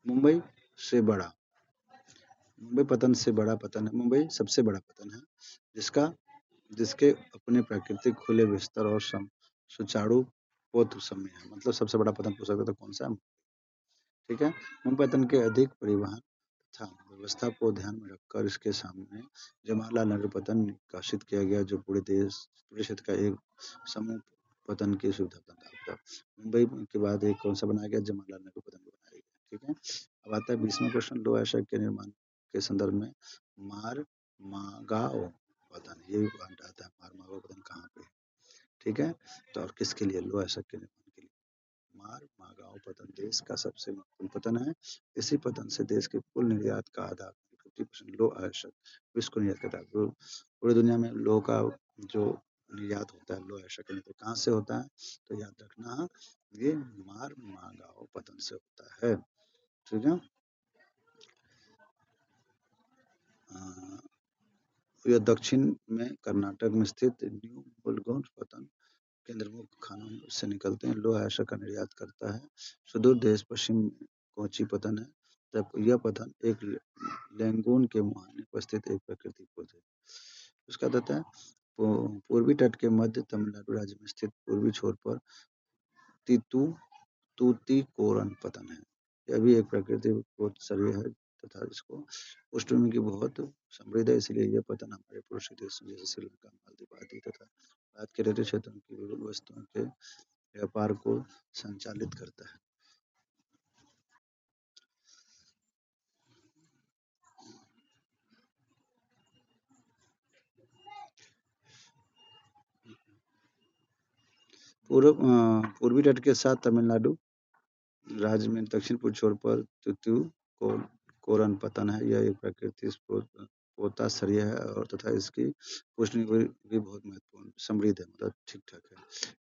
मुंबई से बड़ा, मुंबई पतन से बड़ा पतन है। मुंबई सबसे बड़ा पतन है, जिसका जिसके अपने प्राकृतिक खुले बिस्तर और सुचारू पोत समय है। मतलब सबसे बड़ा पतन पूछ सकते तो कौन सा है? ठीक है? मुंबई पतन के अधिक परिवहन तथा व्यवस्था को ध्यान में रखकर इसके सामने जवाहरलाल नेहरू पतन निष्कासित किया गया, जो पूरे क्षेत्र का एक समूह पतन की सुविधा प्रदान करता है। मुंबई के बाद एक कौन सा बनाया गया? जवाहरलाल नेहरू पतन बनाया गया। ठीक है? अब आता है 20वां क्वेश्चन। लोह अयस्क के निर्माण के संदर्भ में मारमागाओ पतन, ये भी पॉइंट आता है। मारमागाओ पतन कहाँ पे है? ठीक है? तो और किसके लिए? लोह अयस्क के निर्माण के लिए। मारमागाओ पतन देश का सबसे महत्वपूर्ण पतन है। इसी पतन से देश के कुल निर्यात का आधा 50% लोह अयस्क विश्व को निर्यात करता है। पूरी दुनिया में लोह का जो निर्यात होता है, लोह अयस्क तो कहाँ से होता है? तो याद रखना, ये मारमागाओ पतन से होता है। ठीक है? यह दक्षिण में कर्नाटक में स्थित न्यू बुलगोन पतन केंद्र खानों से निकलते हैं। लोह अयस्क का निर्यात करता है। सुदूर देश पश्चिम में कोची पतन है। तब यह पतन एक लेंगून के मुहाने पर स्थित एक प्राकृतिक पोत है। उसका कहता है पूर्वी तट के मध्य तमिलनाडु राज्य में स्थित पूर्वी छोर पर तीतू तूतीकोरन पतन है। यह भी एक प्राकृतिक पोत शरीर है तथा इसको पृष्ठभूमि की बहुत समृद्ध है, इसलिए यह पतन हमारे पड़ोसी देशों जैसे श्रीलंका, मालदीव आदि तथा भारत के तटीय क्षेत्रों की विभिन्न वस्तुओं के व्यापार को संचालित करता है। पूर्वी तट के साथ तमिलनाडु राज्य में दक्षिण पूर्व छोर पर कोरन पतन है। यह एक प्राकृतिक पोताश्रय है और तथा इसकी पृष्ठभूमि भी बहुत महत्वपूर्ण समृद्ध है, मतलब ठीक ठाक है।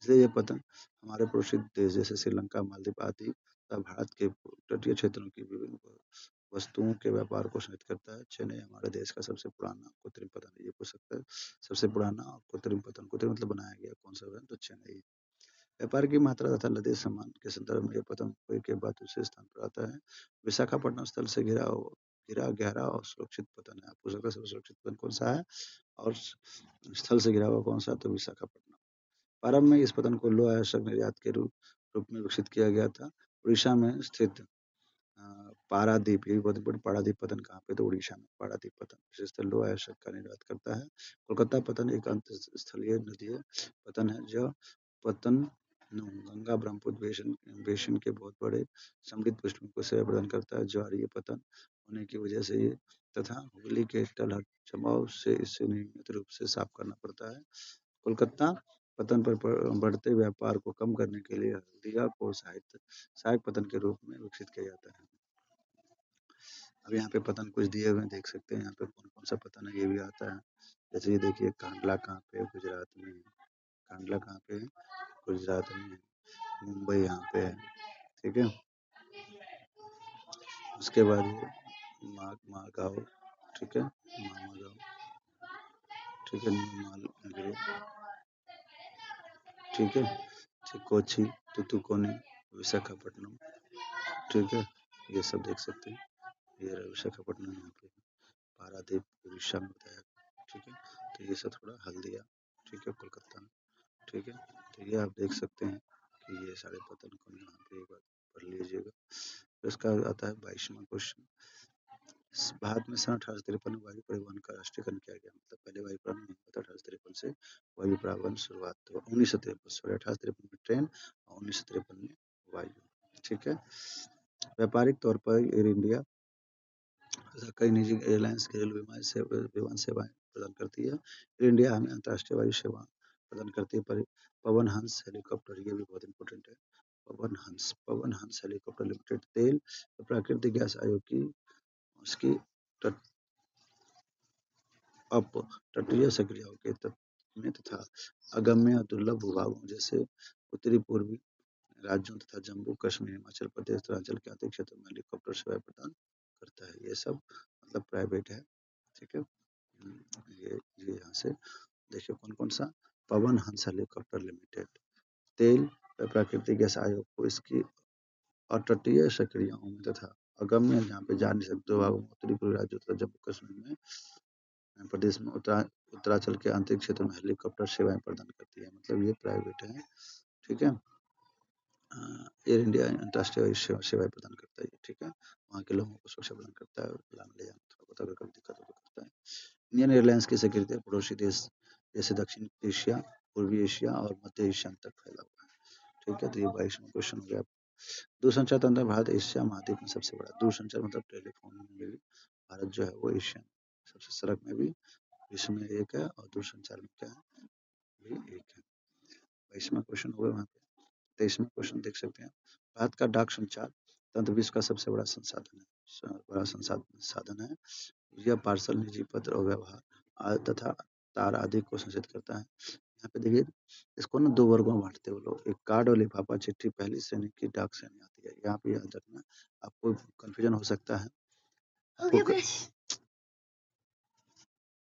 इसलिए यह पतन हमारे पड़ोसी देश जैसे श्रीलंका, मालदीव आदि तथा भारत के तटीय क्षेत्रों की विभिन्न वस्तुओं के व्यापार को संचालित करता है। चेन्नई हमारे देश का सबसे पुराना कृत्रिम पतन है। ये पूछ सकता है सबसे पुराना कृत्रिम पतन, कृत्रिम मतलब बनाया गया कौन सा है? तो चेन्नई। व्यापार की मात्रा तथा लदे सामान के संदर्भ में यह पतन मुंबई के बाद दूसरे स्थान पर आता है। विशाखापट्टनम स्थल से घिरा गहरा और सुरक्षित पतन है। आप पूछ सकते हैं सबसे सुरक्षित पतन कौन सा है और स्थल से घिरा हुआ कौन सा? तो विशाखापट्टनम। प्रारंभ में इस पतन को लोह अयस्क निर्यात के रूप में विकसित किया गया था। उड़ीसा में स्थित पारादीप, ये भी बहुत इंपॉर्टेंट। पारादीप पतन कहाँ पे? तो उड़ीसा में पारादीप पतन विशेषतः लोह अयस्क का निर्यात करता है। कोलकाता पतन एक अंत स्थलीय नदीय पतन है, जो पतन गंगा ब्रह्मपुत्र बेसिन के बहुत बड़े समृद्ध पृष्ठभूमि को सेवा प्रदान करता है। ज्वारीय पतन होने की वजह से ये तथा हुगली के तलहट जमाव से इसे नियमित रूप से साफ करना पड़ता है। कोलकाता पतन पर बढ़ते व्यापार को कम करने के लिए हल्दिया को सहायक पतन के रूप में विकसित किया जाता है। अब यहाँ पे पतन कुछ दिए हुए हैं, देख सकते हैं यहाँ पे कौन कौन सा पतन है, ये भी आता है। जैसे ये देखिए, कांडला कहाँ पे है? गुजरात में है। कांडला कहाँ पे है? गुजरात में है। मुंबई यहाँ पे है। ठीक है? उसके बाद ये मारगांव, ठीक है, मारगांव, ठीक है, मालगांव, ठीक है, ठीक, कोची, तुतुकोनी, विशाखापट्टनम, ठीक है, ये सब देख सकते हैं। ये विशाखापट्टनम यहाँ पे, पारादीप उड़ीसा में बताया, ठीक है। तो ये सब थोड़ा हल्दिया, ठीक है, कोलकाता में, ठीक है। तो ये आप देख सकते हैं कि ये सारे पतन को यहाँ पे एक बार पढ़ लीजिएगा। तो इसका आता है 22वां क्वेश्चन। भारत में सन 1853 में वायु परिवहन का राष्ट्रीयकरण किया गया। मतलब पहले वायु परिवहन नहीं हुआ था 1853 से, वायु परिवहन शुरुआत तो 1953, सॉरी 1853 में ट्रेन और 1953 में वायु। ठीक है। व्यापारिक तौर पर एयर इंडिया तथा कई निजी एयरलाइंस घरेलू विमान सेवाएं प्रदान करती है। एयर इंडिया हमें अंतर्राष्ट्रीय वायु सेवा प्रदान करती है। पवन हंस हेलीकॉप्टर, ये भी बहुत इंपॉर्टेंट है। पवन हंस हेलीकॉप्टर लिमिटेड तेल और प्राकृतिक गैस आयोग की उसकी अप तटीय सक्रियाओं के तत्व में तथा अगम्य और दुर्लभ भूभागों जैसे उत्तरी पूर्वी राज्यों तथा जम्मू कश्मीर हिमाचल प्रदेश उत्तरांचल के आर्कटिक क्षेत्र में हेलीकॉप्टर सेवाएं प्रदान करता है। ये सब मतलब प्राइवेट है, ठीक है। ये यहाँ से देखिए कौन कौन सा। पवन हंस हेलीकॉप्टर लिमिटेड, तेल व प्राकृतिक गैस आयोग को इसकी अतटीय सक्रियाओं में तथा अगम्य जहाँ पे जा नहीं सकते भागों में उत्तरी पूर्वी राज्यों तथा जम्मू कश्मीर में प्रदेश में उत्तरांचल के आंतरिक क्षेत्र में हेलीकॉप्टर सेवाएं प्रदान करती है। मतलब ये प्राइवेट है, ठीक है। एयर इंडिया अंतर्राष्ट्रीय सेवाएं प्रदान करता है, ठीक है। वहाँ के लोगों को सुरक्षा प्रदान करता है, ले जाना थोड़ा बहुत अगर कभी दिक्कत हो तो करता है। इंडियन एयरलाइंस की सक्रियता पड़ोसी देश जैसे दक्षिण एशिया, पूर्वी एशिया और मध्य एशिया तक फैला हुआ है, ठीक है। तो ये 22वां क्वेश्चन हो गया। दूरसंचार तंत्र भारत एशिया महाद्वीप में सबसे बड़ा दूरसंचार मतलब टेलीफोन में भी भारत जो है वो एशिया सबसे, सड़क में भी विश्व में एक है और दूरसंचार में क्या है भी एक है। 22वां क्वेश्चन हो गया। वहाँ पे 23वां क्वेश्चन देख सकते हैं। भारत का डाक संचार तंत्र विश्व का सबसे बड़ा साधन है। यह पार्सल, निजी पत्र और व्यवहार तथा तार आदि को संचित करता है। यहाँ पे देखिए इसको ना दो वर्गों में बांटते हैं वो लोग। एक कार्ड और लिफाफा चिट्ठी पहली श्रेणी की डाक श्रेणी आती है। यहाँ पे याद रखना, आपको कंफ्यूजन हो सकता है।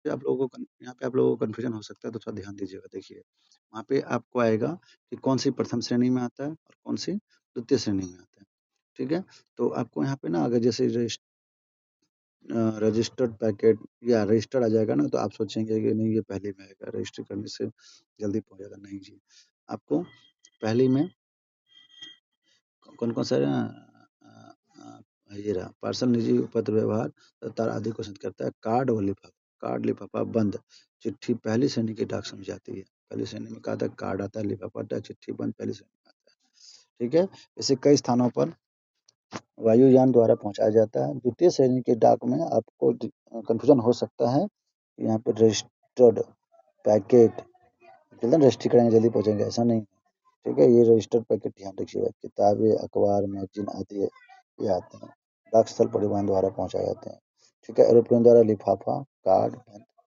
आप लोगों को यहाँ पे आप लोगों को कंफ्यूजन हो सकता है, तो थोड़ा ध्यान दीजिएगा। देखिए वहाँ पे आपको आएगा कि कौन सी प्रथम श्रेणी में आता है और कौन सी द्वितीय श्रेणी में आता है, ठीक है। तो आपको यहाँ पे ना अगर जैसे रजिस्टर्ड पैकेट या रजिस्टर्ड आ जाएगा ना, तो आप सोचेंगे कि नहीं ये पहले में आएगा, रजिस्टर करने से जल्दी पहुंच जाएगा। नहीं जी, आपको पहली में कौन कौन सा ये रहा पार्सल, निजी पत्र व्यवहार तार आदि को संचित करता है। कार्ड और लिफाफा, कार्ड लिफाफा बंद चिट्ठी पहली श्रेणी की डाक समझ जाती है। पहली श्रेणी में कहा था कार्ड आता है, लिफाफा आता है, चिट्ठी बंद पहली श्रेणी में आता है, ठीक है। इसे कई स्थानों पर वायुयान द्वारा पहुंचाया जाता है। द्वितीय श्रेणी की डाक में आपको कंफ्यूजन हो सकता है, यहाँ पे रजिस्टर्ड पैकेट जल्दी रजिस्टर करेंगे जल्दी पहुंचेंगे, ऐसा नहीं, ठीक है। ये रजिस्टर्ड पैकेट ध्यान रखिएगा। किताबें, अखबार, मैगजीन आदि ये आते हैं, डाक स्थल परिवहन द्वारा पहुंचाए जाते हैं, ठीक है। एरोप्लेन द्वारा लिफाफा, कार्ड,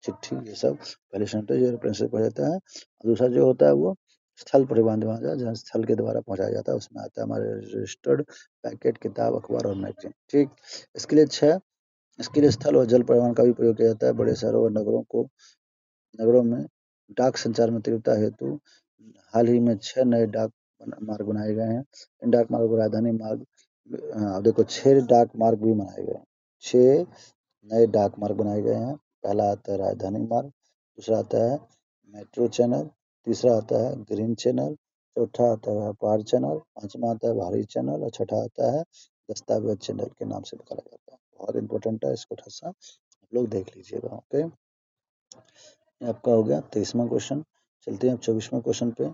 चिट्ठी ये सब पहले सेंटर एरोप्लेन से पहुंच जाता है। दूसरा जो होता है वो स्थल परिवहन द्वारा, जहाँ स्थल के द्वारा पहुंचाया जाता है, उसमें आता है हमारे रजिस्टर्ड पैकेट, किताब, अखबार और मैगजीन, ठीक। इसके लिए इसके लिए स्थल और जल परिवहन का भी प्रयोग किया जाता है। बड़े शहरों और नगरों में डाक संचार में तीव्रता हेतु हाल ही में 6 नए डाक मार्ग बनाए गए हैं। इन डाक मार्गों को राजधानी मार्ग, देखो 6 डाक मार्ग भी बनाए गए हैं, 6 नए डाक मार्ग बनाए गए हैं। पहला आता है राजधानी मार्ग, दूसरा आता है मेट्रो चैनल, तीसरा आता है ग्रीन चैनल, चौथा आता है व्यापार चैनल, पांचवा आता है भारी चैनल और छठा आता है दस्तावेज चैनल के नाम से निकाला जाता है। बहुत इंपॉर्टेंट है, इसको थोड़ा सा आप लोग देख लीजिएगा, ओके। आपका हो गया 23वां क्वेश्चन। चलते हैं अब 24वें क्वेश्चन पे।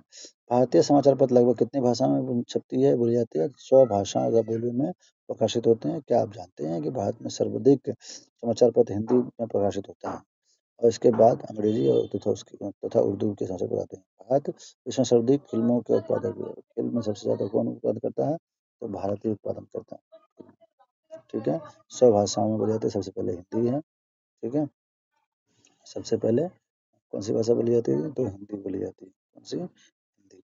भारतीय समाचार पत्र लगभग कितनी भाषा में छपती है, बोली जाती है? 100 भाषाओं या बोलियों में प्रकाशित होते हैं। क्या आप जानते हैं कि भारत में सर्वाधिक समाचार पत्र हिंदी में प्रकाशित होता है और इसके बाद अंग्रेजी और तथा उर्दू के समाचार पत्र आते हैं। भारत इसमें सर्वाधिक फिल्मों के उत्पादक, फिल्म में सबसे ज्यादा कौन उत्पादन करता है? तो भारत ही उत्पादन करता है, ठीक है। 100 भाषाओं में बोली जाती है, सबसे पहले हिंदी है, ठीक है। सबसे पहले कौन सी भाषा बोली जाती है? तो हिंदी बोली जाती है। कौन सी? हिंदी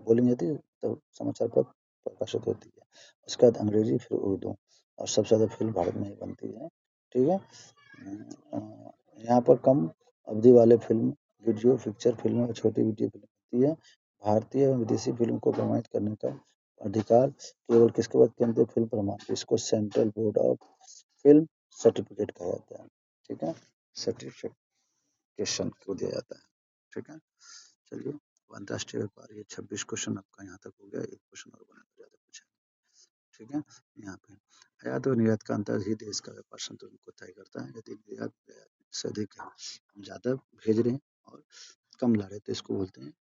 बोली जाती है, तो समाचार पत्र प्रकाशित होती है। उसके बाद अंग्रेजी, फिर उर्दू, और सबसे ज़्यादा फिल्म भारत में ही बनती है, ठीक है। यहाँ पर कम अवधि वाले फिल्म, वीडियो, फीचर फिल्में और छोटी वीडियो फिल्म बनती है। भारतीय एवं विदेशी फिल्म को प्रमाणित करने का अधिकार केवल किसके पास? केंद्रीय फिल्म प्रमाण, इसको central board of film certificate कहा जाता है, ठीक है। सर्टिफिकेशन को दिया जाता है, ठीक है। चलिए अंतर्राष्ट्रीय व्यापार, ये 26 क्वेश्चन आपका यहाँ तक हो गया। एक क्वेश्चन और बना तो ज्यादा कुछ है, ठीक है। यहाँ पे आयात और निर्यात का अंतर ही देश का व्यापार संतुलन को तय करता है। यदि निर्यात से अधिक है, हम ज्यादा भेज रहे हैं और कम ला रहे, तो इसको बोलते हैं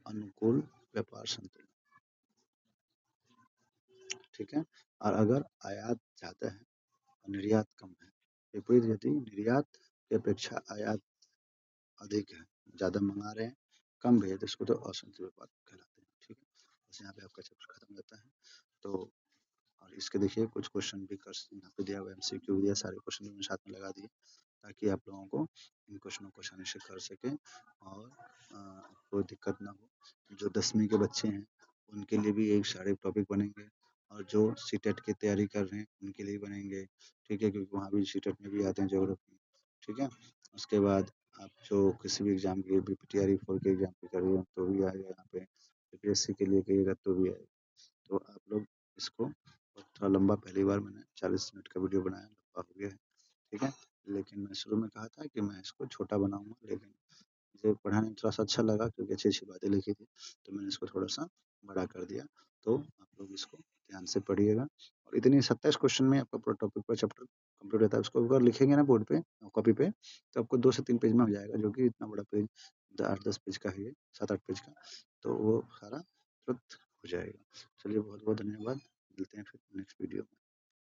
अनुकूल व्यापार संतुलन, ठीक है। और अगर आयात ज्यादा है और निर्यात कम है, विपरीत यदि निर्यात की अपेक्षा आयात अधिक है, ज्यादा मंगा रहे हैं, कम भेज, तो इसको तो असंतुलित व्यापार कहलाते हैं, ठीक है। बस यहाँ पे आपका चैप्टर खत्म होता है। तो और इसके देखिए कुछ क्वेश्चन भी कर यहाँ पे दिया हुआ, एमसीक्यू दिया, सारे क्वेश्चन मैंने साथ में लगा दिए। ताकि आप लोगों को इन क्वेश्चनों को आसानी से कर सकें और आपको दिक्कत ना हो। जो 10वीं के बच्चे हैं उनके लिए भी एक सारे टॉपिक बनेंगे और जो सीटेट की तैयारी कर रहे हैं उनके लिए बनेंगे, ठीक है, क्योंकि वहाँ भी सीटेट में भी आते हैं ज्योग्राफी, ठीक है। उसके बाद आप जो किसी भी एग्जाम के बीपीटीआरई 4 के एग्जाम की कर रहे हो तो भी आएगा यहाँ पे, यूपीएससी के लिए करिएगा तो भी आएगा। तो आप लोग इसको, थोड़ा लंबा, पहली बार मैंने 40 मिनट का वीडियो बनाया, लंबा हो गया है, ठीक है। लेकिन मैं शुरू में कहा था कि मैं इसको छोटा बनाऊंगा, लेकिन मुझे पढ़ाने में थोड़ा सा अच्छा लगा क्योंकि अच्छी अच्छी बातें लिखी थी, तो मैंने इसको थोड़ा सा बड़ा कर दिया। तो आप लोग इसको ध्यान से पढ़िएगा और इतनी 27 क्वेश्चन में आपका पूरा टॉपिक पूरा चैप्टर कंप्लीट होता है। उसको अगर लिखेंगे ना बोर्ड पे, कॉपी पे, तो आपको 2 से 3 पेज में हो जाएगा, जो कि इतना बड़ा पेज 8-10 पेज का है ये, 7-8 पेज का, तो वो सारा तुरंत हो जाएगा। चलिए बहुत बहुत धन्यवाद, मिलते हैं फिर नेक्स्ट वीडियो में।